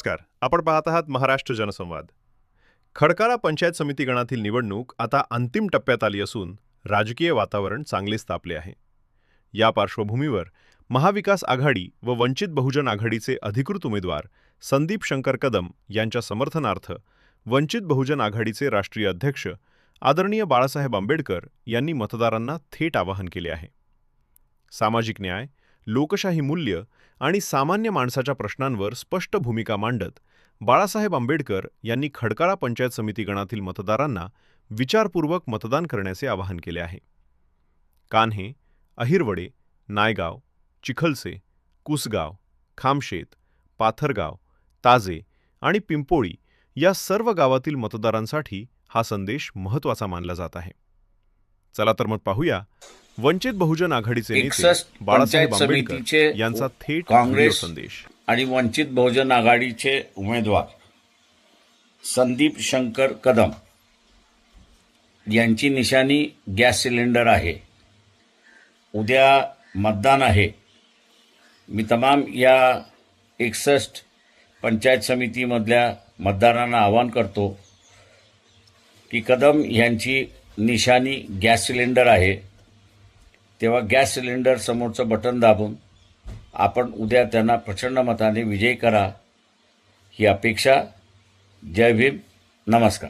नमस्कार. आपण पाहत आहात महाराष्ट्र जनसंवाद. खडकाळा पंचायत समिती गणातील निवडणूक आता अंतिम टप्प्यात आली असून राजकीय वातावरण चांगलेच तापले आहे. या पार्श्वभूमीवर महाविकास आघाडी व वंचित बहुजन आघाडीचे अधिकृत उमेदवार संदीप शंकर कदम यांच्या समर्थनार्थ वंचित बहुजन आघाडीचे राष्ट्रीय अध्यक्ष आदरणीय बाळासाहेब आंबेडकर यांनी मतदारांना थेट आवाहन केले आहे. सामाजिक न्याय, लोकशाही मूल्य आणि सामान्य माणसाच्या प्रश्नांवर स्पष्ट भूमिका मांडत बाळासाहेब आंबेडकर यांनी खडकाळा पंचायत समिती गणातील मतदारांना विचारपूर्वक मतदान करण्याचे आवाहन केले आहे. कान्हे, अहिरवडे, नायगाव, चिखलसे, कुसगाव, खामशेत, पाथरगाव, ताजे आणि पिंपोळी या सर्व गावातील मतदारांसाठी हा संदेश महत्त्वाचा मानला जात आहे. चला तर मग पाहूया वंचित बहुजन आघाडीचे नेते बाळासाहेब आंबेडकर यांचा थेट काँग्रेस संदेश. आणि वंचित बहुजन आघाडीचे उमेदवार संदीप शंकर कदम यांची निशाणी गॅस सिलेंडर आहे. उद्या मतदान आहे. मी तमाम या 61 पंचायत समितीमधल्या मतदारांना आवाहन करतो की कदम यांची निशाणी गॅस सिलेंडर आहे. तेव्हा गॅस सिलेंडर समोरचं बटन दाबून आपण उद्या त्यांना प्रचंड मताने विजयी करा ही अपेक्षा. जय भीम. नमस्कार.